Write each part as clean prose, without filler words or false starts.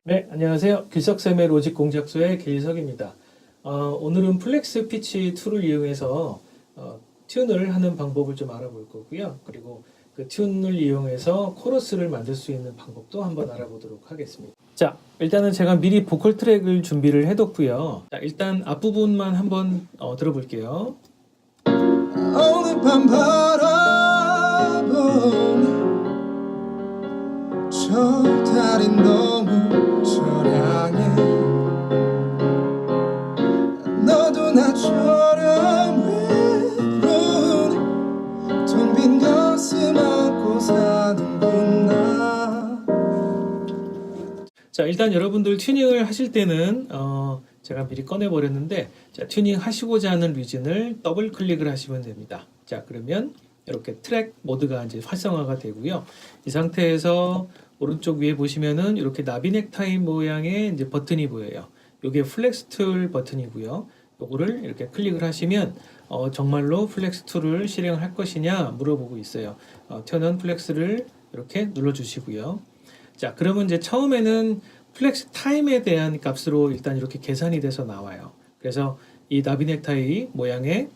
네, 안녕하세요. 길석쌤의 로직 공작소의 길석입니다. 오늘은 플렉스 피치 툴을 이용해서 튠을 하는 방법을 좀 알아볼 거고요. 그리고 그 튠을 이용해서 코러스를 만들 수 있는 방법도 한번 알아보도록 하겠습니다. 자, 일단은 제가 미리 보컬 트랙을 준비를 해뒀고요. 자, 일단 앞부분만 한번 들어볼게요. 오늘 밤 바라본 저 달이 너무 처량해. 너도 나처럼 외로운 텅 빈 가슴 안고 사는구나. 자, 일단 여러분들 튜닝을 하실 때는 제가 미리 꺼내버렸는데, 자, 튜닝 하시고자 하는 리즌을 더블 클릭을 하시면 됩니다. 자, 그러면 이렇게 트랙 모드가 이제 활성화가 되고요. 이 상태에서 오른쪽 위에 보시면은 이렇게 나비 넥타이 모양의 이제 버튼이 보여요. 이게 플렉스 툴 버튼이고요. 요거를 이렇게 클릭을 하시면 정말로 플렉스 툴을 실행할 것이냐 물어보고 있어요. 튀어나온 플렉스를 이렇게 눌러주시고요. 자, 그러면 이제 처음에는 플렉스 타임에 대한 값으로 일단 이렇게 계산이 돼서 나와요. 그래서 이 나비 넥타이 모양의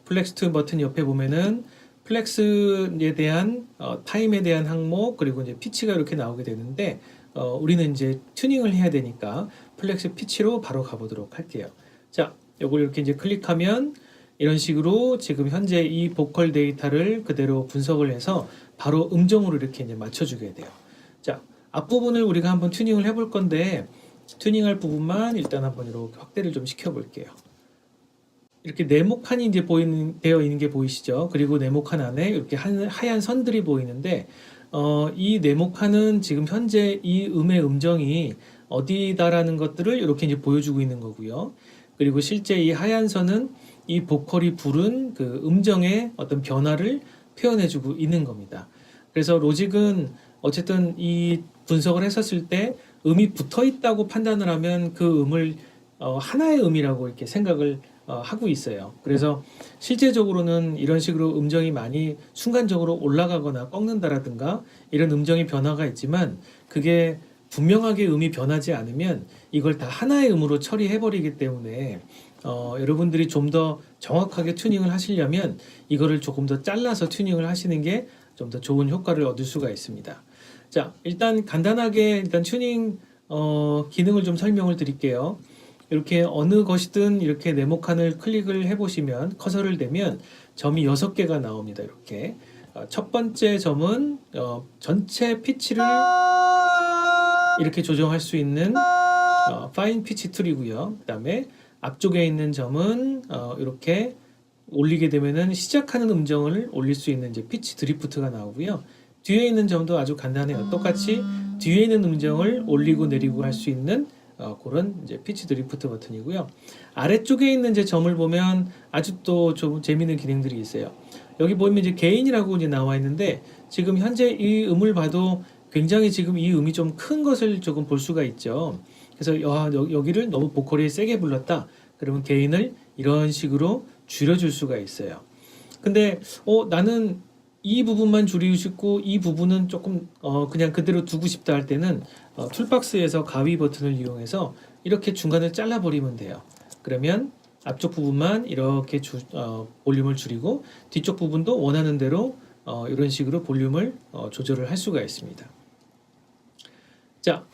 플렉스 툴 버튼 옆에 보면은 플렉스에 대한 타임에 대한 항목, 그리고 이제 피치가 이렇게 나오게 되는데 우리는 이제 튜닝을 해야 되니까 플렉스 피치로 바로 가보도록 할게요. 자, 요걸 이렇게 이제 클릭하면 이런 식으로 지금 현재 이 보컬 데이터를 그대로 분석을 해서 바로 음정으로 이렇게 이제 맞춰주게 돼요. 자, 앞부분을 우리가 한번 튜닝을 해볼 건데, 튜닝할 부분만 일단 한번 이렇게 확대를 좀 시켜볼게요. 이렇게 네모칸이 이제 되어 있는 게 보이시죠? 그리고 네모칸 안에 이렇게 하얀 선들이 보이는데, 이 네모칸은 지금 현재 이 음의 음정이 어디다라는 것들을 이렇게 이제 보여주고 있는 거고요. 그리고 실제 이 하얀 선은 이 보컬이 부른 그 음정의 어떤 변화를 표현해주고 있는 겁니다. 그래서 로직은 어쨌든 이 분석을 했었을 때 음이 붙어 있다고 판단을 하면 그 음을 하나의 음이라고 이렇게 생각을 하고 있어요. 그래서 실제적으로는 이런 식으로 음정이 많이 순간적으로 올라가거나 꺾는다라든가 이런 음정의 변화가 있지만, 그게 분명하게 음이 변하지 않으면 이걸 다 하나의 음으로 처리해버리기 때문에 여러분들이 좀 더 정확하게 튜닝을 하시려면 이거를 조금 더 잘라서 튜닝을 하시는 게 좀 더 좋은 효과를 얻을 수가 있습니다. 자, 일단 간단하게 일단 튜닝 기능을 좀 설명을 드릴게요. 이렇게 어느 것이든 이렇게 네모칸을 클릭을 해보시면, 커서를 대면 점이 6개가 나옵니다. 이렇게 첫 번째 점은 전체 피치를 이렇게 조정할 수 있는 파인 피치 툴이고요. 그 다음에 앞쪽에 있는 점은 이렇게 올리게 되면은 시작하는 음정을 올릴 수 있는 이제 피치 드리프트가 나오고요. 뒤에 있는 점도 아주 간단해요. 똑같이 뒤에 있는 음정을 올리고 내리고 할 수 있는 그런 이제 피치 드리프트 버튼이고요. 아래쪽에 있는 이제 점을 보면 아주 또 좀 재미있는 기능들이 있어요. 여기 보면 이제 게인이라고 이제 나와 있는데, 지금 현재 이 음을 봐도 굉장히 지금 이 음이 좀 큰 것을 조금 볼 수가 있죠. 그래서 여기를 너무 보컬이 세게 불렀다, 그러면 게인을 이런 식으로 줄여줄 수가 있어요. 근데 나는 이 부분만 줄이고 싶고 이 부분은 조금 그냥 그대로 두고 싶다 할 때는 툴박스에서 가위 버튼을 이용해서 이렇게 중간을 잘라버리면 돼요. 그러면 앞쪽 부분만 이렇게 볼륨을 줄이고 뒤쪽 부분도 원하는 대로 이런 식으로 볼륨을 조절을 할 수가 있습니다. 자,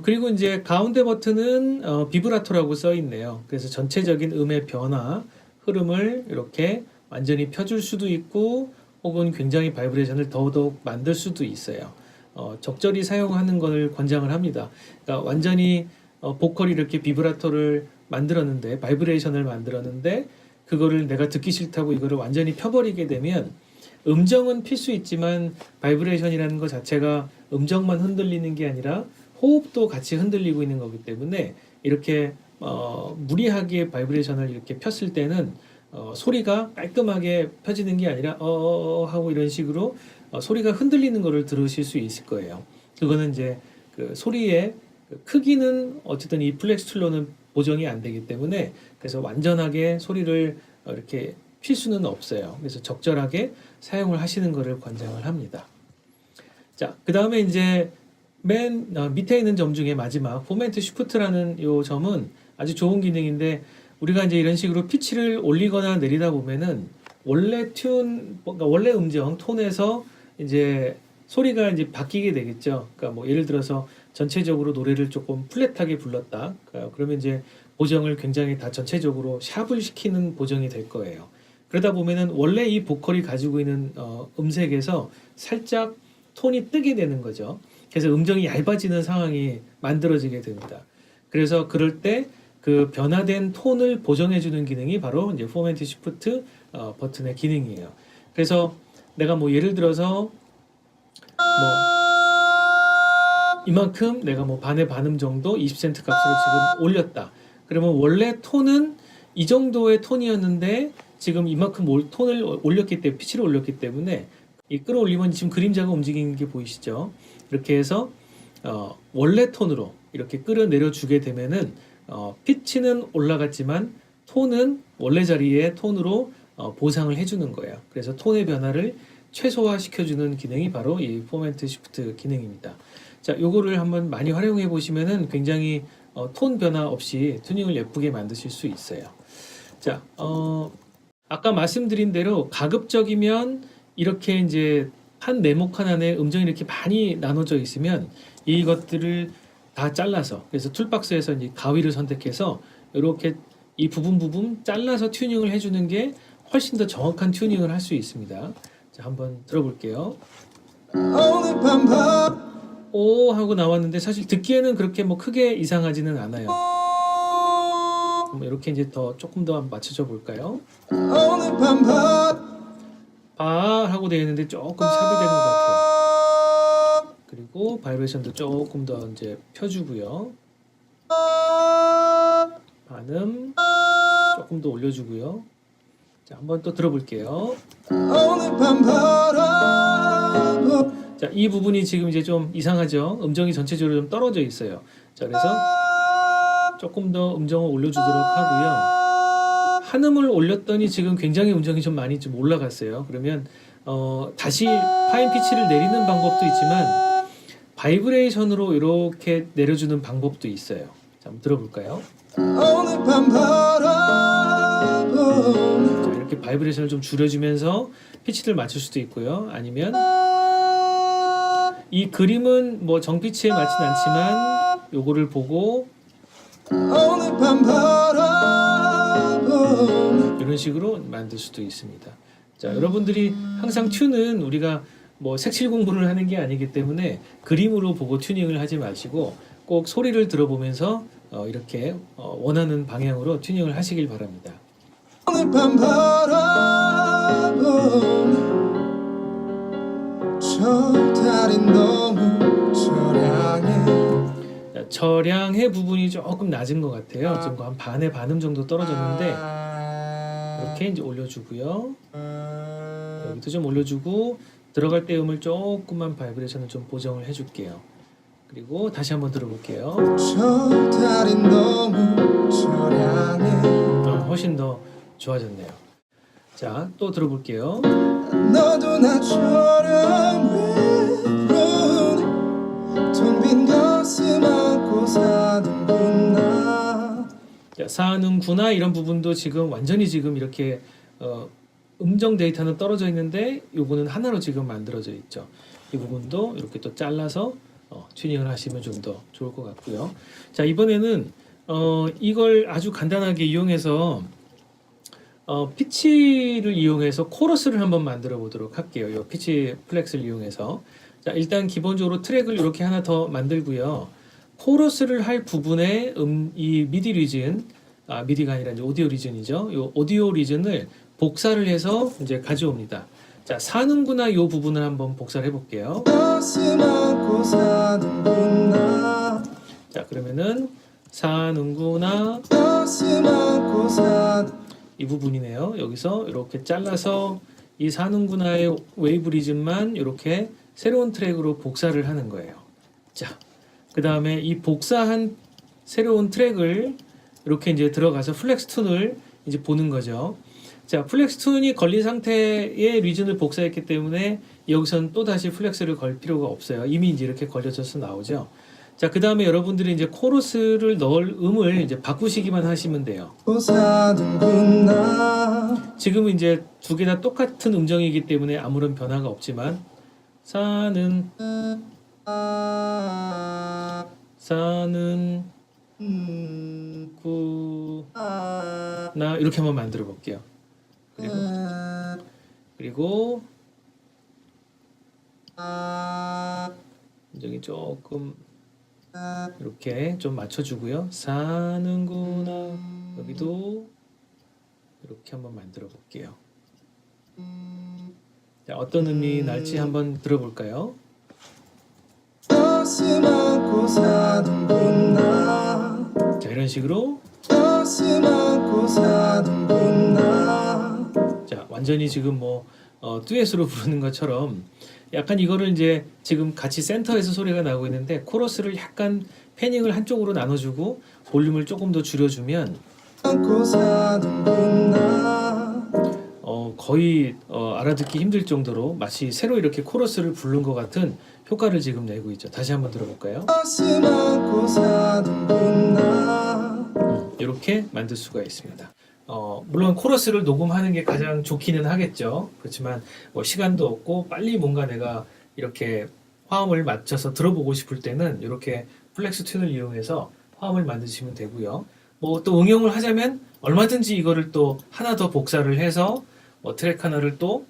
그리고 이제 가운데 버튼은 비브라토라고 써 있네요. 그래서 전체적인 음의 변화, 흐름을 이렇게 완전히 펴줄 수도 있고, 혹은 굉장히 바이브레이션을 더더욱 만들 수도 있어요. 적절히 사용하는 것을 권장을 합니다. 그러니까 완전히 보컬이 이렇게 비브라토를 만들었는데, 바이브레이션을 만들었는데, 그거를 내가 듣기 싫다고 이거를 완전히 펴버리게 되면 음정은 필 수 있지만 바이브레이션이라는 것 자체가 음정만 흔들리는 게 아니라 호흡도 같이 흔들리고 있는 거기 때문에, 이렇게 무리하게 바이브레이션을 이렇게 폈을 때는 소리가 깔끔하게 펴지는 게 아니라 하고 이런 식으로 소리가 흔들리는 거를 들으실 수 있을 거예요. 그거는 이제 그 소리의 크기는 어쨌든 이 플렉스 툴로는 보정이 안 되기 때문에, 그래서 완전하게 소리를 이렇게 필 수는 없어요. 그래서 적절하게 사용을 하시는 것을 권장을 합니다. 자, 그 다음에 이제 맨 밑에 있는 점 중에 마지막 포멘트 쉬프트라는 요 점은 아주 좋은 기능인데 우리가 이제 이런 식으로 피치를 올리거나 내리다 보면은 원래 그러니까 원래 음정 톤에서 이제 소리가 이제 바뀌게 되겠죠. 그러니까 뭐 예를 들어서 전체적으로 노래를 조금 플랫하게 불렀다. 그러면 이제 보정을 굉장히 다 전체적으로 샵을 시키는 보정이 될 거예요. 그러다 보면은 원래 이 보컬이 가지고 있는 음색에서 살짝 톤이 뜨게 되는 거죠. 그래서 음정이 얇아지는 상황이 만들어지게 됩니다. 그래서 그럴 때 그 변화된 톤을 보정해주는 기능이 바로 이제 포멘트 시프트 버튼의 기능이에요. 그래서 내가 뭐 예를 들어서 뭐 이만큼 내가 뭐 반의 반음 정도 20센트 값으로 지금 올렸다. 그러면 원래 톤은 이 정도의 톤이었는데 지금 이만큼 톤을 올렸기 때문에 피치를 올렸기 때문에 이 끌어올리면 지금 그림자가 움직이는 게 보이시죠? 이렇게 해서 원래 톤으로 이렇게 끌어내려 주게 되면은 피치는 올라갔지만 톤은 원래 자리의 톤으로 보상을 해주는 거예요. 그래서 톤의 변화를 최소화시켜주는 기능이 바로 이 포멘트 시프트 기능입니다. 자, 요거를 한번 많이 활용해 보시면은 굉장히 톤 변화 없이 튜닝을 예쁘게 만드실 수 있어요. 자, 아까 말씀드린 대로 가급적이면 이렇게 이제 한 네모칸 안에 음정이 이렇게 많이 나눠져 있으면 이것들을 다 잘라서 그래서 툴박스에서 이제 가위를 선택해서 이렇게 이 부분 잘라서 튜닝을 해주는 게 훨씬 더 정확한 튜닝을 할 수 있습니다. 자, 한번 들어볼게요. 오늘 밤 오 하고 나왔는데 사실 듣기에는 그렇게 뭐 크게 이상하지는 않아요. 이렇게 이제 더 조금 더 맞춰줘 볼까요? 오늘 밤 바 하고 되어 있는데 조금 샵이 되는 것 같아요. 그리고 바이브레이션도 조금 더 이제 펴주고요. 반음 조금 더 올려주고요. 자, 한번 또 들어볼게요. 오늘 밤 자, 이 부분이 지금 이제 좀 이상하죠? 음정이 전체적으로 좀 떨어져 있어요. 자, 그래서 조금 더 음정을 올려주도록 하고요. 한음을 올렸더니 지금 굉장히 음정이 좀 많이 좀 올라갔어요. 그러면 다시 파인 피치를 내리는 방법도 있지만 바이브레이션으로 이렇게 내려주는 방법도 있어요. 자, 한번 들어볼까요? 오늘 밤 자, 이렇게 바이브레이션을 좀 줄여주면서 피치를 맞출 수도 있고요. 아니면 이 그림은 뭐 정피치에 맞진 않지만 요거를 보고 오늘 밤 이런 식으로 만들 수도 있습니다. 자, 여러분들이 항상 튜는 우리가 뭐 색칠 공부를 하는 게 아니기 때문에 그림으로 보고 튜닝을 하지 마시고 꼭 소리를 들어보면서 이렇게 원하는 방향으로 튜닝을 하시길 바랍니다. 오늘 밤 저 달이 너무 처량해 자, 처량해 부분이 조금 낮은 것 같아요. 지금 한 반의 반음 정도 떨어졌는데 이렇게 이제 올려주고요. 여기도 좀 올려주고 들어갈 때 음을 조금만 바이브레이션을 좀 보정을 해줄게요. 그리고 다시 한번 들어볼게요. 저 달이 너무 처량해 훨씬 더 좋아졌네요. 자, 또 들어볼게요. 너도 나처럼 외로운 텅빈 가슴 안고 사는구나. 자, 사는구나 이런 부분도 지금 완전히 지금 이렇게 음정 데이터는 떨어져 있는데 요거는 하나로 지금 만들어져 있죠. 이 부분도 이렇게 또 잘라서 튜닝을 하시면 좀 더 좋을 것 같고요. 자, 이번에는 이걸 아주 간단하게 이용해서 피치를 이용해서 코러스를 한번 만들어 보도록 할게요. 이 피치 플렉스를 이용해서. 자, 일단 기본적으로 트랙을 이렇게 하나 더 만들고요. 코러스를 할 부분에 이 미디 리즌, 미디가 아니라 이제 오디오 리즌이죠. 이 오디오 리즌을 복사를 해서 이제 가져옵니다. 자, 사는구나 이 부분을 한번 복사를 해볼게요. 가슴 안고 사는구나. 자, 그러면은 사는구나 가슴 안고 이 부분이네요. 여기서 이렇게 잘라서 이 사는구나의 웨이브 리즌만 이렇게 새로운 트랙으로 복사를 하는 거예요. 자, 그 다음에 이 복사한 새로운 트랙을 이렇게 이제 들어가서 플렉스 툰을 이제 보는 거죠. 자, 플렉스 툰이 걸린 상태의 리즌을 복사했기 때문에 여기서는 또 다시 플렉스를 걸 필요가 없어요. 이미 이제 이렇게 걸려져서 나오죠. 자, 그 다음에 여러분들이 이제 코러스를 넣을 음을 이제 바꾸시기만 하시면 돼요. 사는구나. 지금은 이제 두 개 다 똑같은 음정이기 때문에 아무런 변화가 없지만 사는 구나 이렇게 한번 만들어 볼게요. 그리고 음정이 조금 이렇게 좀 맞춰주고요. 사는구나 여기도 이렇게 한번 만들어 볼게요. 자, 어떤 음이 날지 한번 들어볼까요? 가슴 안고 사는구나. 자, 이런 식으로 가슴 안고 사는구나. 자, 완전히 지금 뭐 듀엣으로 부르는 것처럼 약간 이거를 이제 지금 같이 센터에서 소리가 나고 있는데 코러스를 약간 패닝을 한쪽으로 나눠주고 볼륨을 조금 더 줄여주면 안고 사는구나. 거의 알아듣기 힘들 정도로 마치 새로 이렇게 코러스를 부른 것 같은 효과를 지금 내고 있죠. 다시 한번 들어볼까요? 가슴 안고 사는구나. 이렇게 만들 수가 있습니다. 물론 코러스를 녹음하는 게 가장 좋기는 하겠죠. 그렇지만 뭐 시간도 없고 빨리 뭔가 내가 이렇게 화음을 맞춰서 들어보고 싶을 때는 이렇게 플렉스 튠을 이용해서 화음을 만드시면 되고요. 뭐 또 응용을 하자면 얼마든지 이거를 또 하나 더 복사를 해서 뭐 트랙 하나를 또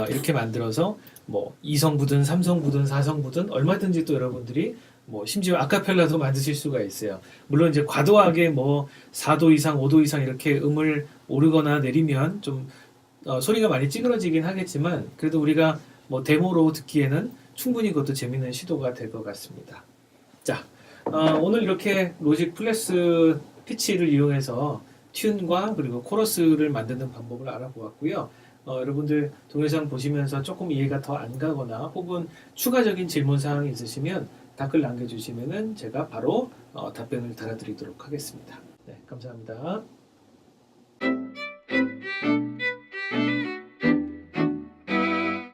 이렇게 만들어서 뭐 2성부든 3성부든 4성부든 얼마든지 또 여러분들이 뭐 심지어 아카펠라도 만드실 수가 있어요. 물론 이제 과도하게 뭐 4도 이상, 5도 이상 이렇게 음을 오르거나 내리면 좀 소리가 많이 찌그러지긴 하겠지만 그래도 우리가 뭐 데모로 듣기에는 충분히 그것도 재밌는 시도가 될 것 같습니다. 자, 오늘 이렇게 로직 플렉스 피치를 이용해서 튠과 그리고 코러스를 만드는 방법을 알아보았고요. 여러분들 동영상 보시면서 조금 이해가 더 안 가거나 혹은 추가적인 질문 사항이 있으시면 댓글 남겨주시면은 제가 바로 답변을 달아드리도록 하겠습니다. 네, 감사합니다.